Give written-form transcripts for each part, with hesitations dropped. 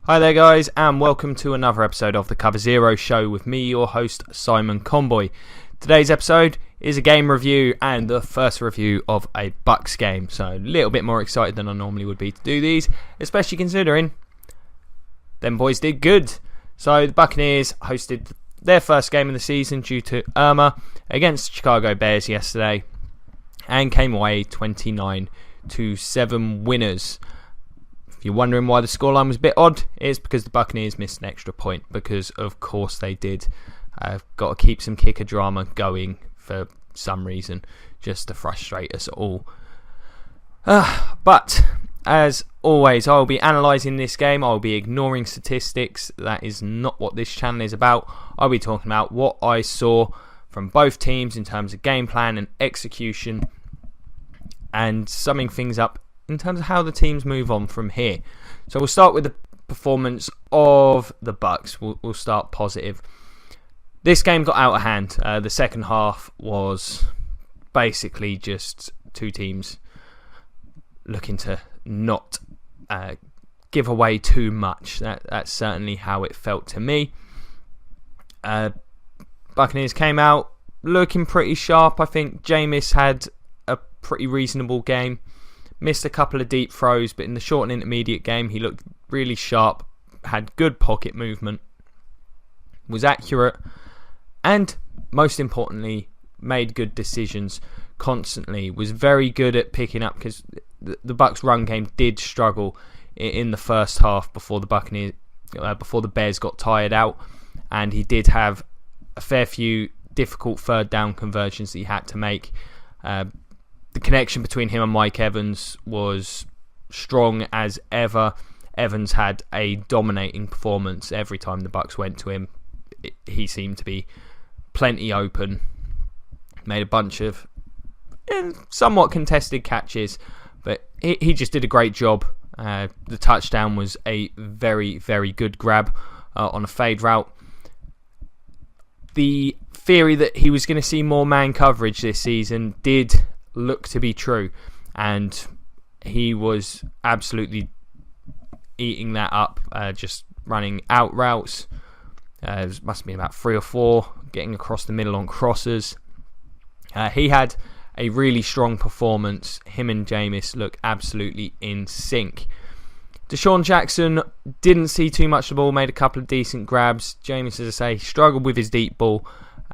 Hi there guys, and welcome to another episode of the Cover Zero Show with me, your host Simon Conboy. Today's episode is a game review and the first review of a Bucs game, so a little bit more excited than I normally would be to do these, especially considering them boys did good. So the Buccaneers hosted their first game of the season due to Irma against the Chicago Bears yesterday and came away 29-7 winners. If you're wondering why the scoreline was a bit odd, it's because the Buccaneers missed an extra point, because of course they did. Got to keep some kicker drama going for some reason, just to frustrate us all. But as always, I'll be analysing this game. I'll be ignoring statistics. That is not what this channel is about. I'll be talking about what I saw from both teams in terms of game plan and execution, and summing things up in terms of how the teams move on from here. So we'll start with the performance of the Bucs. We'll start positive. This game got out of hand. The second half was basically just two teams looking to not give away too much. That's certainly how it felt to me. Buccaneers came out looking pretty sharp. I think Jameis had a pretty reasonable game. Missed a couple of deep throws, but in the short and intermediate game, he looked really sharp, had good pocket movement, was accurate, and most importantly, made good decisions constantly. Was very good at picking up, because the Bucs' run game did struggle in the first half before the Bears got tired out, and he did have a fair few difficult third down conversions that he had to make. The connection between him and Mike Evans was strong as ever. Evans had a dominating performance every time the Bucs went to him. He seemed to be plenty open. Made a bunch of somewhat contested catches, but he just did a great job. The touchdown was a very, very good grab on a fade route. The theory that he was going to see more man coverage this season did look to be true, and he was absolutely eating that up, just running out routes. It must have been about 3 or 4, getting across the middle on crosses. He had a really strong performance. Him and Jameis look absolutely in sync. Deshaun Jackson didn't see too much of the ball, made a couple of decent grabs. Jameis, as I say, struggled with his deep ball.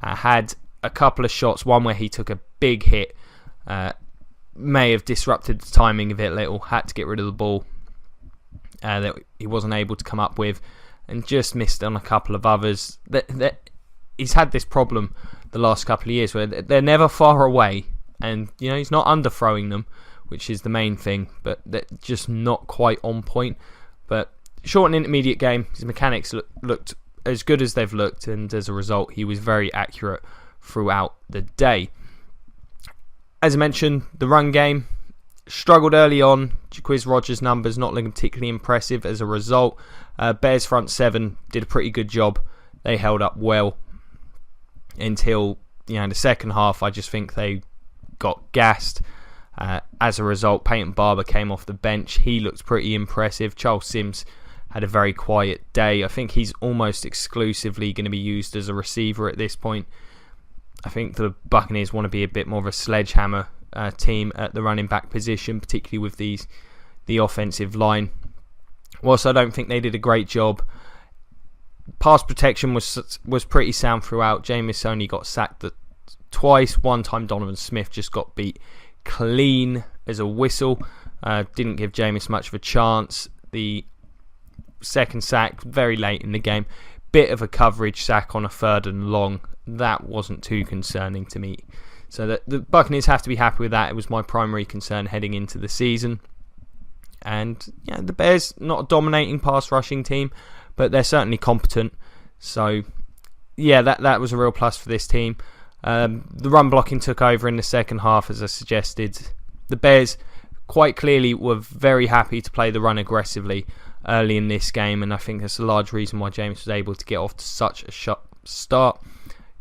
Had a couple of shots, one where he took a big hit. May have disrupted the timing of it a little, had to get rid of the ball that he wasn't able to come up with, and just missed on a couple of others. He's had this problem the last couple of years where they're never far away, and he's not underthrowing them, which is the main thing, but they're just not quite on point. But short and intermediate game, his mechanics looked as good as they've looked, and as a result he was very accurate throughout the day. As I mentioned, the run game struggled early on. Jaquiz Rogers' numbers not looking particularly impressive as a result. Bears front seven did a pretty good job. They held up well until the second half. I just think they got gassed. As a result, Peyton Barber came off the bench. He looked pretty impressive. Charles Sims had a very quiet day. I think he's almost exclusively going to be used as a receiver at this point. I think the Buccaneers want to be a bit more of a sledgehammer team at the running back position, particularly with the offensive line. Whilst I don't think they did a great job, pass protection was pretty sound throughout. Jameis only got sacked twice. One time Donovan Smith just got beat clean as a whistle. Didn't give Jameis much of a chance. The second sack very late in the game. Bit of a coverage sack on a 3rd and long. That wasn't too concerning to me. So the Buccaneers have to be happy with that. It was my primary concern heading into the season. And the Bears, not a dominating pass rushing team, but they're certainly competent. So that was a real plus for this team. The run blocking took over in the second half, as I suggested. The Bears quite clearly were very happy to play the run aggressively early in this game, and I think that's a large reason why James was able to get off to such a start.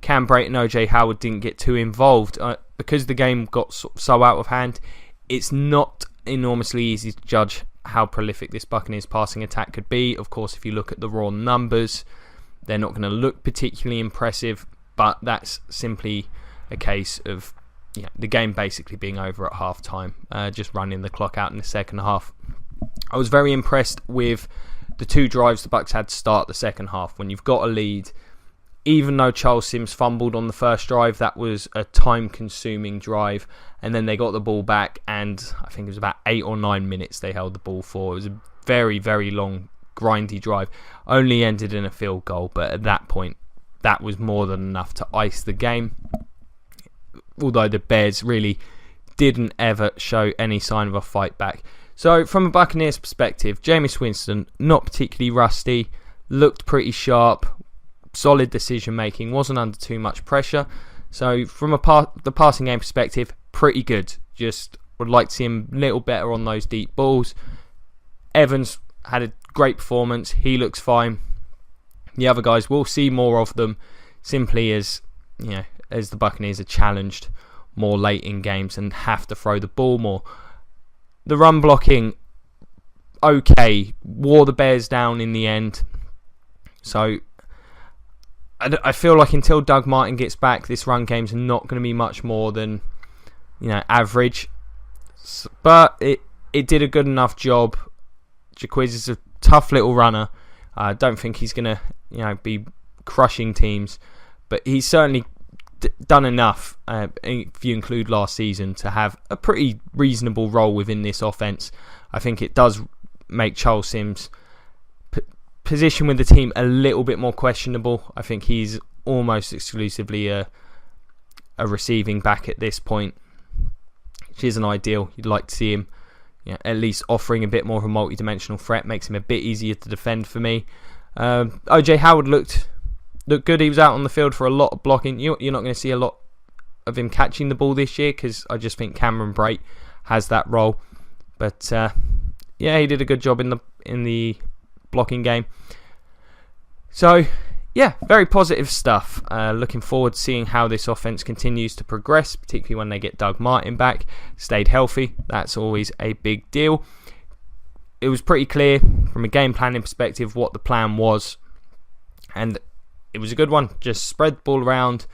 Cam Brayton and OJ Howard didn't get too involved. Because the game got so out of hand, it's not enormously easy to judge how prolific this Buccaneers passing attack could be. Of course, if you look at the raw numbers, they're not going to look particularly impressive, but that's simply a case of the game basically being over at half time, just running the clock out in the second half. I was very impressed with the 2 drives the Bucs had to start the second half. When you've got a lead, even though Charles Sims fumbled on the first drive, that was a time-consuming drive, and then they got the ball back, and I think it was about 8 or 9 minutes they held the ball for. It was a very, very long, grindy drive. Only ended in a field goal, but at that point, that was more than enough to ice the game. Although the Bears really didn't ever show any sign of a fight back. So, from a Buccaneers perspective, Jameis Winston, not particularly rusty, looked pretty sharp, solid decision making, wasn't under too much pressure. So from the passing game perspective, pretty good. Just would like to see him a little better on those deep balls. Evans had a great performance. He looks fine. The other guys, we'll see more of them simply as the Buccaneers are challenged more late in games and have to throw the ball more. The run blocking, okay, wore the Bears down in the end. So I feel like until Doug Martin gets back, this run game's not going to be much more than average. But it did a good enough job. Jaquiz is a tough little runner. I don't think he's going to be crushing teams, but he's certainly done enough, if you include last season, to have a pretty reasonable role within this offense. I think it does make Charles Sims' position with the team a little bit more questionable. I think he's almost exclusively a receiving back at this point, which isn't ideal. You'd like to see him at least offering a bit more of a multi-dimensional threat. Makes him a bit easier to defend for me. OJ Howard looked good. He was out on the field for a lot of blocking. You're not going to see a lot of him catching the ball this year, because I just think Cameron Brate has that role. But he did a good job in the blocking game. So very positive stuff. Looking forward to seeing how this offense continues to progress, particularly when they get Doug Martin back, stayed healthy. That's always a big deal. It was pretty clear from a game planning perspective what the plan was, and it was a good one. Just spread the ball around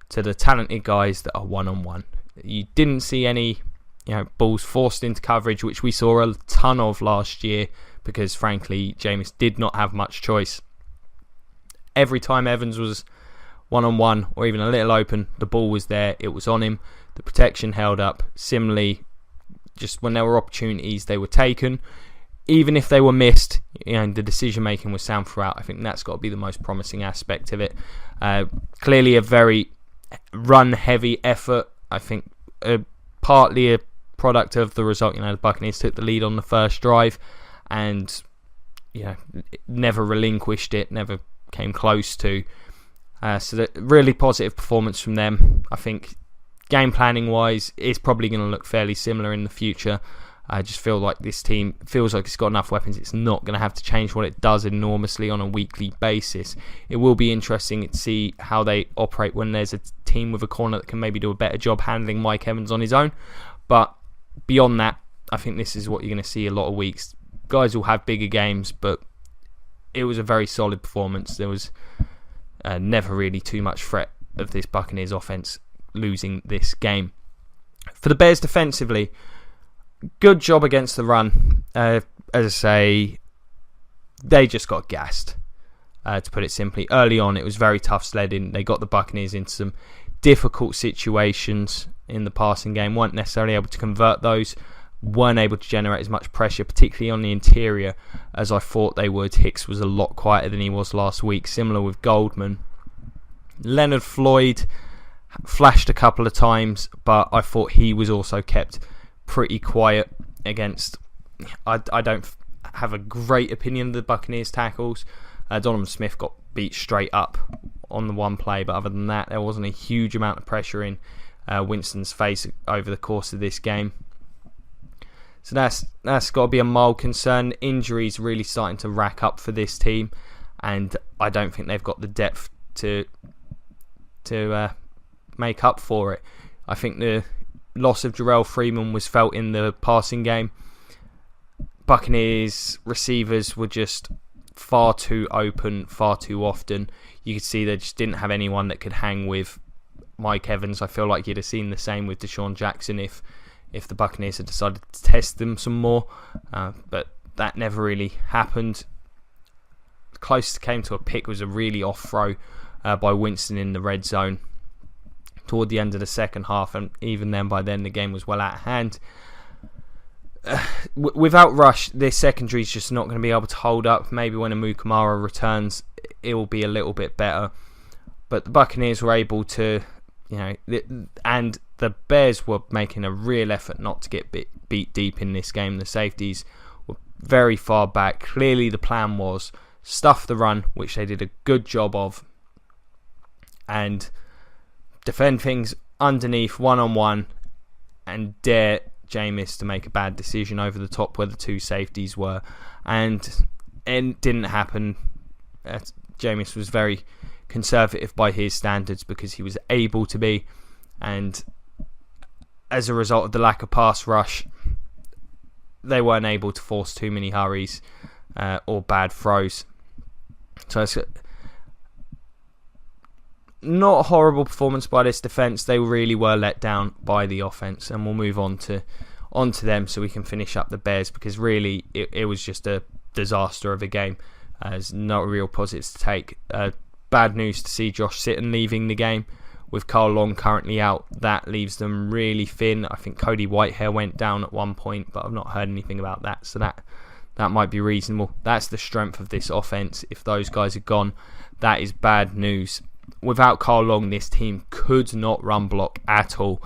to the talented guys that are one-on-one. You didn't see any balls forced into coverage, which we saw a ton of last year, because frankly Jameis did not have much choice. Every time Evans was one-on-one or even a little open, the ball was there, it was on him, the protection held up. Similarly, just when there were opportunities, they were taken. Even if they were missed, the decision making was sound throughout. I think that's got to be the most promising aspect of it. Clearly a very run heavy effort. I think partly a product of the result. The Buccaneers took the lead on the first drive and never relinquished it, never came close to. So that really positive performance from them. I think game planning wise, it's probably going to look fairly similar in the future. I just feel like this team feels like it's got enough weapons. It's not going to have to change what it does enormously on a weekly basis. It will be interesting to see how they operate when there's a team with a corner that can maybe do a better job handling Mike Evans on his own. But beyond that, I think this is what you're going to see a lot of weeks. Guys will have bigger games, but it was a very solid performance. There was never really too much threat of this Buccaneers offense losing this game. For the Bears defensively, good job against the run. As I say, they just got gassed, to put it simply. Early on, it was very tough sledding. They got the Buccaneers into some difficult situations in the passing game, weren't necessarily able to convert those, weren't able to generate as much pressure, particularly on the interior, as I thought they would. Hicks was a lot quieter than he was last week, similar with Goldman. Leonard Floyd flashed a couple of times, but I thought he was also kept pretty quiet against. I don't have a great opinion of the Buccaneers tackles. Donovan Smith got beat straight up on the one play, but other than that, there wasn't a huge amount of pressure in Winston's face over the course of this game. So that's got to be a mild concern. Injuries really starting to rack up for this team, and I don't think they've got the depth to make up for it. I think the loss of Jarrell Freeman was felt in the passing game, Buccaneers receivers were just far too open, far too often. You could see they just didn't have anyone that could hang with Mike Evans. I feel like you'd have seen the same with Deshaun Jackson if the Buccaneers had decided to test them some more. But that never really happened. The closest it came to a pick was a really off throw by Winston in the red zone toward the end of the second half, and even then, by then, the game was well out of hand. Without Rush, this secondary is just not going to be able to hold up. Maybe when Amukamara returns, it will be a little bit better. But the Buccaneers were able to, and the Bears were making a real effort not to get beat deep in this game. The safeties were very far back. Clearly, the plan was stuff the run, which they did a good job of, and defend things underneath one-on-one and dare Jameis to make a bad decision over the top where the two safeties were. And it didn't happen. Jameis was very conservative by his standards because he was able to be. And as a result of the lack of pass rush, they weren't able to force too many hurries or bad throws. So it's not a horrible performance by this defence. They really were let down by the offence, and we'll move on to them so we can finish up the Bears, because really it was just a disaster of a game. There's no real positives to take. Bad news to see Josh Sitton leaving the game. With Carl Long currently out, that leaves them really thin. I think Cody Whitehair went down at one point, but I've not heard anything about that, so that might be reasonable. That's the strength of this offence. If those guys are gone, that is bad news. Without Carl Long, this team could not run block at all.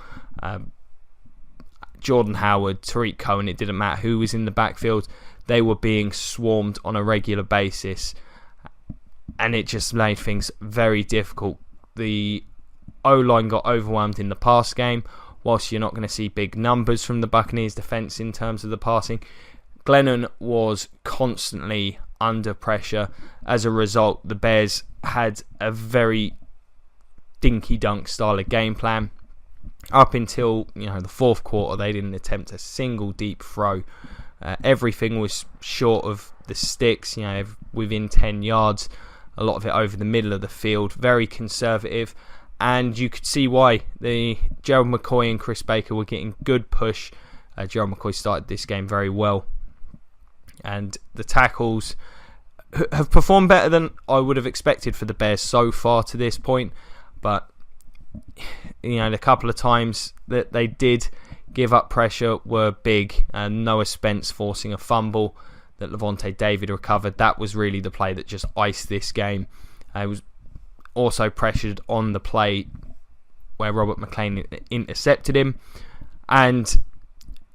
Jordan Howard, Tariq Cohen, it didn't matter who was in the backfield. They were being swarmed on a regular basis, and it just made things very difficult. The O-line got overwhelmed in the pass game. Whilst you're not going to see big numbers from the Buccaneers defence in terms of the passing, Glennon was constantly under pressure. As a result, the Bears had a very dinky-dunk style of game plan. Up until the fourth quarter, they didn't attempt a single deep throw. Everything was short of the sticks, within 10 yards. A lot of it over the middle of the field. Very conservative. And you could see why. The Gerald McCoy and Chris Baker were getting good push. Gerald McCoy started this game very well. And the tackles have performed better than I would have expected for the Bears so far to this point. But, the couple of times that they did give up pressure were big. Noah Spence forcing a fumble that Levante David recovered. That was really the play that just iced this game. It was also pressured on the play where Robert McClain intercepted him. And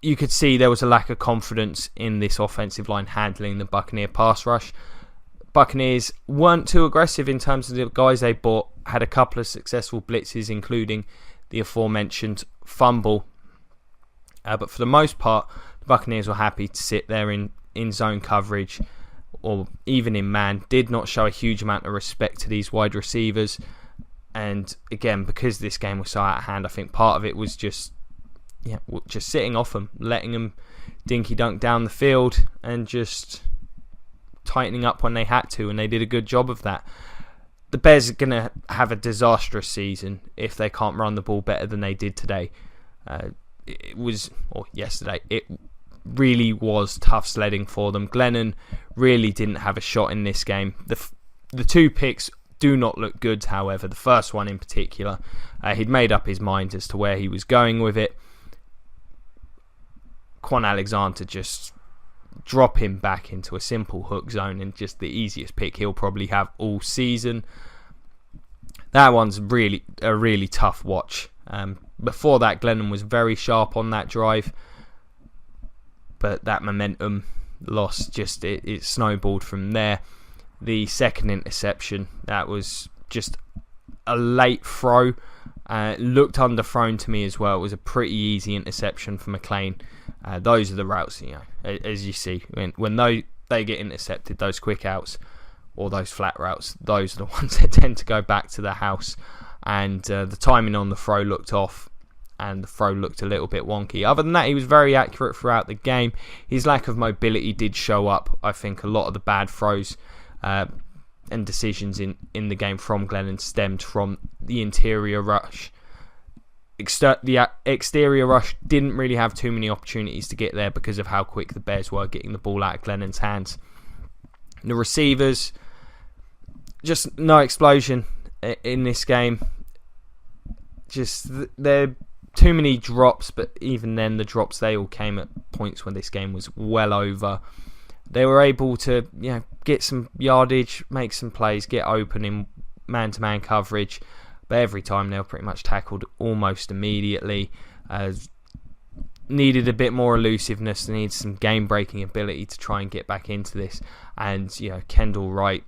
you could see there was a lack of confidence in this offensive line handling the Buccaneer pass rush. Buccaneers weren't too aggressive in terms of the guys they bought. Had a couple of successful blitzes, including the aforementioned fumble. But for the most part, the Buccaneers were happy to sit there in zone coverage or even in man. Did not show a huge amount of respect to these wide receivers. And again, because this game was so out of hand, I think part of it was just sitting off them, letting them dinky dunk down the field and just tightening up when they had to, and they did a good job of that. The Bears are going to have a disastrous season if they can't run the ball better than they did today. Yesterday. It really was tough sledding for them. Glennon really didn't have a shot in this game. The two picks do not look good, however. The first one in particular, he'd made up his mind as to where he was going with it. Quan Alexander just drop him back into a simple hook zone, and just the easiest pick he'll probably have all season. That one's a really tough watch. Before that, Glennon was very sharp on that drive, but that momentum loss it snowballed from there. The second interception, that was just a late throw. Looked underthrown to me as well. It was a pretty easy interception for McClain. Those are the routes, as you see, when they get intercepted, those quick outs or those flat routes, those are the ones that tend to go back to the house. And the timing on the throw looked off, and the throw looked a little bit wonky. Other than that, he was very accurate throughout the game. His lack of mobility did show up. I think a lot of the bad throws and decisions in the game from Glennon stemmed from the interior rush. The exterior rush didn't really have too many opportunities to get there because of how quick the Bears were getting the ball out of Glennon's hands. The receivers, just no explosion in this game. Just there are too many drops, but even then the drops, they all came at points when this game was well over. They were able to get some yardage, make some plays, get open in man-to-man coverage, but every time they were pretty much tackled almost immediately. Needed a bit more elusiveness, needed some game-breaking ability to try and get back into this. And Kendall Wright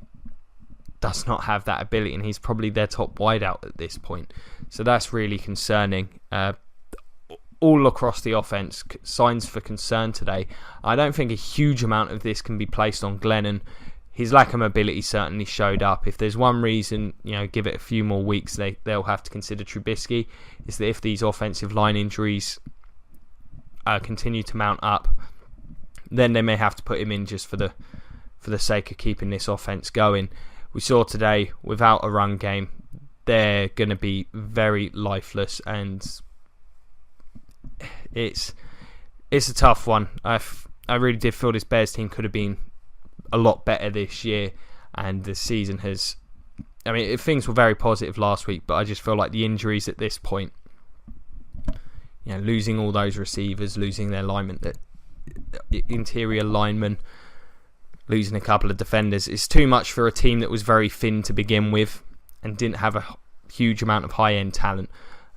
does not have that ability, and he's probably their top wideout at this point. So that's really concerning. All across the offense, signs for concern today. I don't think a huge amount of this can be placed on Glennon. His lack of mobility certainly showed up. If there's one reason, give it a few more weeks, they'll have to consider Trubisky, is that if these offensive line injuries continue to mount up, then they may have to put him in just for the sake of keeping this offense going. We saw today, without a run game, they're going to be very lifeless, and it's a tough one. I really did feel this Bears team could have been a lot better this year, and the season has... things were very positive last week, but I just feel like the injuries at this point, losing all those receivers, losing their linemen, interior linemen, losing a couple of defenders, is too much for a team that was very thin to begin with and didn't have a huge amount of high-end talent.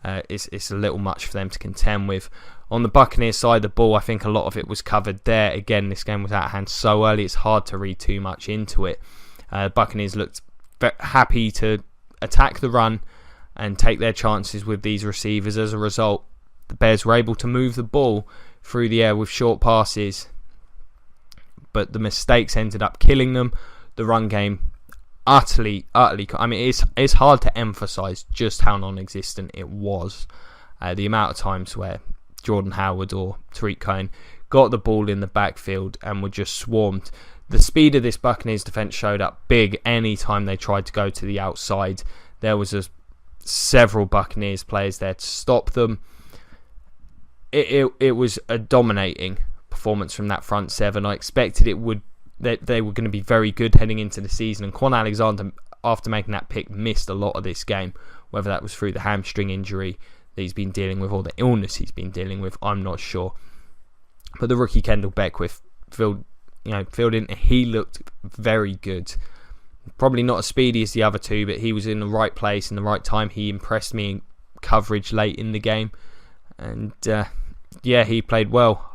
It's a little much for them to contend with. On the Buccaneers side of the ball, I think a lot of it was covered there. Again, this game was out of hand so early, it's hard to read too much into it. Buccaneers looked happy to attack the run and take their chances with these receivers. As a result, the Bears were able to move the ball through the air with short passes, but the mistakes ended up killing them. The run game utterly. It's hard to emphasise just how non-existent it was. The amount of times where Jordan Howard or Tariq Cohen got the ball in the backfield and were just swarmed. The speed of this Buccaneers defence showed up big any time they tried to go to the outside. There was several Buccaneers players there to stop them. It was a dominating performance from that front seven. I expected that they were going to be very good heading into the season, and Quan Alexander, after making that pick, missed a lot of this game, whether that was through the hamstring injury that he's been dealing with or the illness he's been dealing with, I'm not sure. But the rookie Kendall Beckwith filled in. He looked very good. Probably not as speedy as the other two, but he was in the right place in the right time. He impressed me in coverage late in the game, and he played well.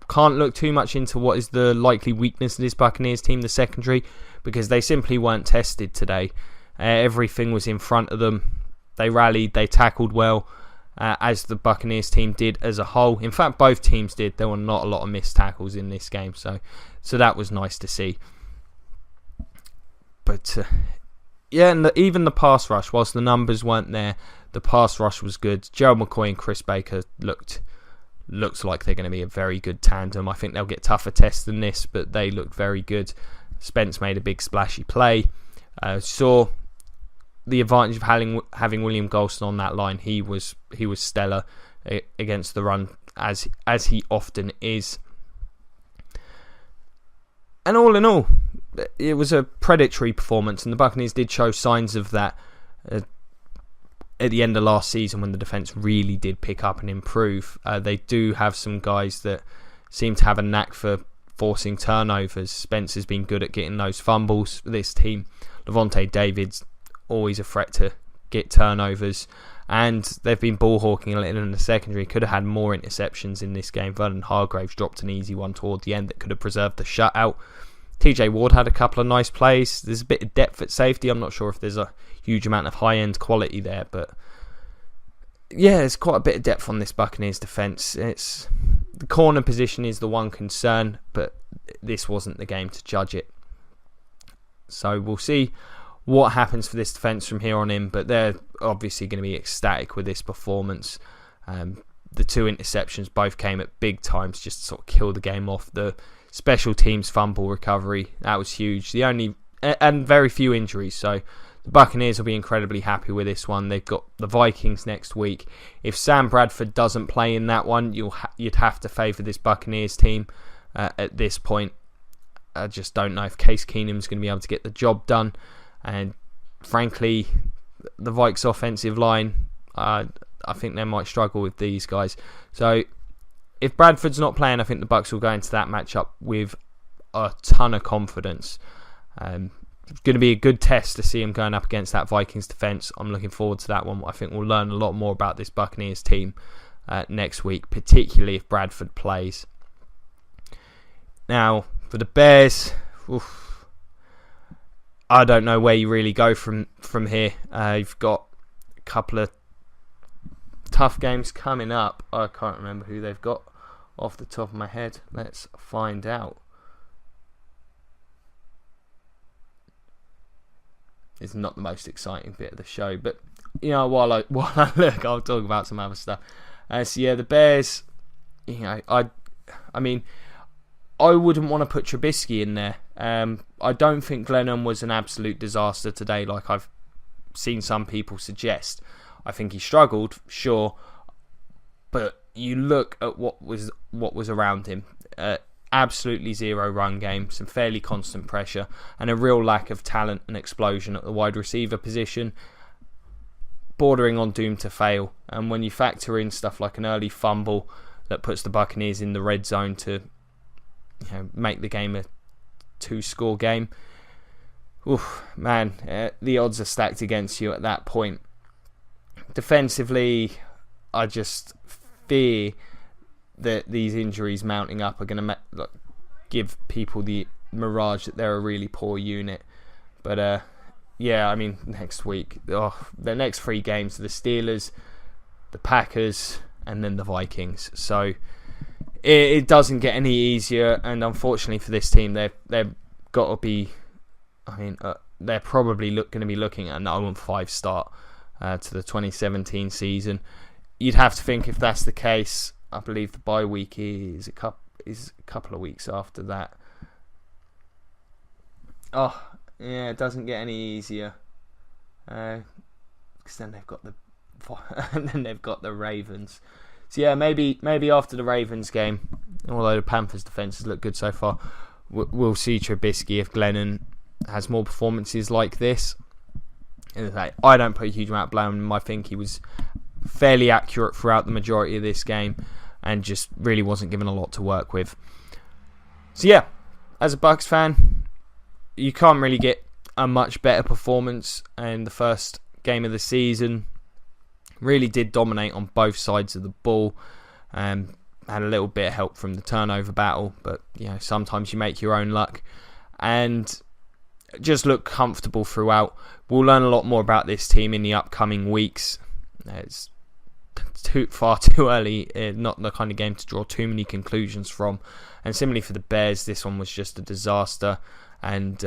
Can't look too much into what is the likely weakness of this Buccaneers team, the secondary, because they simply weren't tested today. Everything was in front of them. They rallied, they tackled well, as the Buccaneers team did as a whole. In fact, both teams did. There were not a lot of missed tackles in this game, so that was nice to see. But and even the pass rush, whilst the numbers weren't there, the pass rush was good. Gerald McCoy and Chris Baker looks like they're going to be a very good tandem. I think they'll get tougher tests than this, but they looked very good. Spence made a big splashy play. Saw the advantage of having William Golston on that line. He was stellar against the run, as he often is. And all in all, it was a predatory performance, and the Buccaneers did show signs of that at the end of last season when the defence really did pick up and improve. They do have some guys that seem to have a knack for forcing turnovers. Spence has been good at getting those fumbles for this team. Levante David's always a threat to get turnovers, and they've been ball hawking a little in the secondary. Could have had more interceptions in this game. Vernon Hargraves dropped an easy one toward the end that could have preserved the shutout. TJ Ward had a couple of nice plays. There's a bit of depth at safety. I'm not sure if there's a huge amount of high-end quality there, but there's quite a bit of depth on this Buccaneers defence. The corner position is the one concern, but this wasn't the game to judge it. So we'll see what happens for this defence from here on in, but they're obviously going to be ecstatic with this performance. the 2 interceptions both came at big times, just to sort of kill the game off. The special teams fumble recovery, that was huge. And very few injuries, so the Buccaneers will be incredibly happy with this one. They've got the Vikings next week. If Sam Bradford doesn't play in that one, you'd have to favour this Buccaneers team at this point. I just don't know if Case Keenum's going to be able to get the job done. And frankly, the Vikes offensive line, I think they might struggle with these guys. So if Bradford's not playing, I think the Bucs will go into that matchup with a ton of confidence. It's going to be a good test to see him going up against that Vikings defence. I'm looking forward to that one. I think we'll learn a lot more about this Buccaneers team next week, particularly if Bradford plays. Now, for the Bears, I don't know where you really go from here. You've got a couple of tough games coming up. I can't remember who they've got off the top of my head. Let's find out. It's not the most exciting bit of the show, but while I look, I'll talk about some other stuff. So yeah, the Bears. I mean, I wouldn't want to put Trubisky in there. I don't think Glennon was an absolute disaster today, like I've seen some people suggest. I think he struggled, sure, but you look at what was around him. Absolutely zero run game, some fairly constant pressure, and a real lack of talent and explosion at the wide receiver position, bordering on doomed to fail. And when you factor in stuff like an early fumble that puts the Buccaneers in the red zone to make the game a 2-score game, the odds are stacked against you at that point. Defensively, I just fear that these injuries mounting up are going to give people the mirage that they're a really poor unit. But next week, the next 3 games are the Steelers, the Packers, and then the Vikings. So it doesn't get any easier. And unfortunately for this team, they've got to be. They're probably going to be looking at an 0-5 start to the 2017 season. You'd have to think if that's the case. I believe the bye week is a couple of weeks after that. It doesn't get any easier. Because then they've got the Ravens. So yeah, maybe after the Ravens game, although the Panthers' defenses look good so far, we'll see Trubisky if Glennon has more performances like this. I don't put a huge amount of blame on him. I think he was fairly accurate throughout the majority of this game and just really wasn't given a lot to work with. So yeah, as a Bucs fan, you can't really get a much better performance in the first game of the season. Really did dominate on both sides of the ball. Had a little bit of help from the turnover battle, but sometimes you make your own luck. And just look comfortable throughout. We'll learn a lot more about this team in the upcoming weeks. It's far too early, not the kind of game to draw too many conclusions from. And similarly for the Bears, this one was just a disaster, and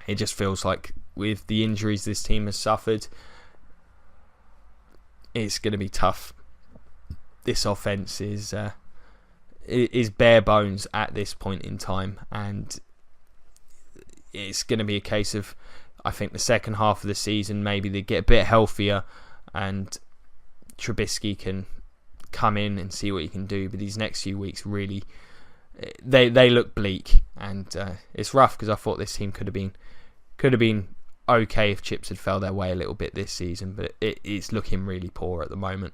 it just feels like with the injuries this team has suffered, it's going to be tough. This offense is bare bones at this point in time, and it's going to be a case of, I think, the second half of the season, maybe they get a bit healthier and Trubisky can come in and see what he can do. But these next few weeks, really, they look bleak, and it's rough because I thought this team could have been okay if chips had fell their way a little bit this season, but it's looking really poor at the moment.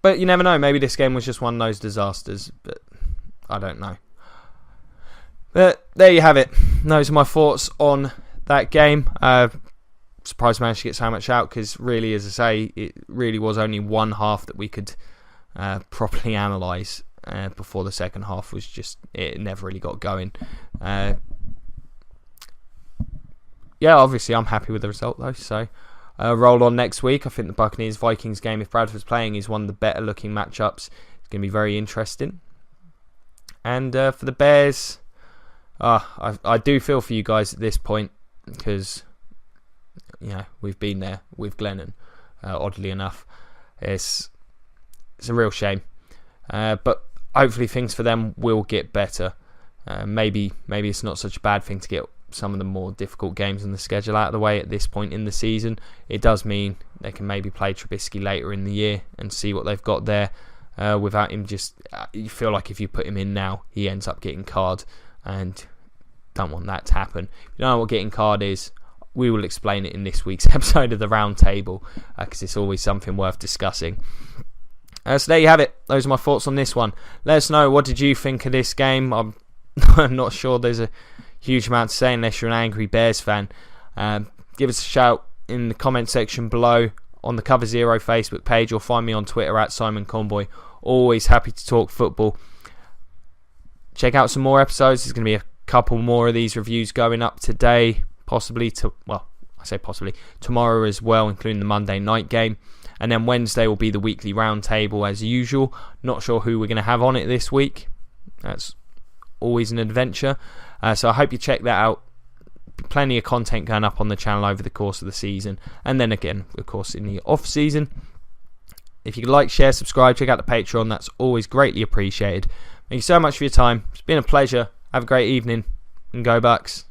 But you never know, maybe this game was just one of those disasters, but I don't know. But there you have it. Those are my thoughts on that game. Surprised I managed to get so much out, because really, as I say, it really was only one half that we could properly analyse before the second half was just, it never really got going. Obviously I'm happy with the result though, so roll on next week. I think the Buccaneers-Vikings game, if Bradford's playing, is one of the better looking matchups. It's going to be very interesting. And for the Bears, I do feel for you guys at this point, because we've been there with Glennon, oddly enough. It's a real shame. But hopefully things for them will get better. Maybe it's not such a bad thing to get some of the more difficult games on the schedule out of the way at this point in the season. It does mean they can maybe play Trubisky later in the year and see what they've got there without him. Just you feel like if you put him in now, he ends up getting card, and don't want that to happen. You know what getting card is? We will explain it in this week's episode of the Round Table because it's always something worth discussing. So there you have it. Those are my thoughts on this one. Let us know, what did you think of this game? I'm not sure there's a huge amount to say unless you're an angry Bears fan. Give us a shout in the comment section below on the Cover Zero Facebook page, or find me on Twitter at Simon Conboy. Always happy to talk football. Check out some more episodes. There's going to be a couple more of these reviews going up today, possibly tomorrow as well, including the Monday night game. And then Wednesday will be the weekly roundtable as usual. Not sure who we're going to have on it this week. That's always an adventure. So I hope you check that out. Plenty of content going up on the channel over the course of the season. And then again, of course, in the off season. If you could like, share, subscribe, check out the Patreon. That's always greatly appreciated. Thank you so much for your time. It's been a pleasure. Have a great evening. And go Bucs.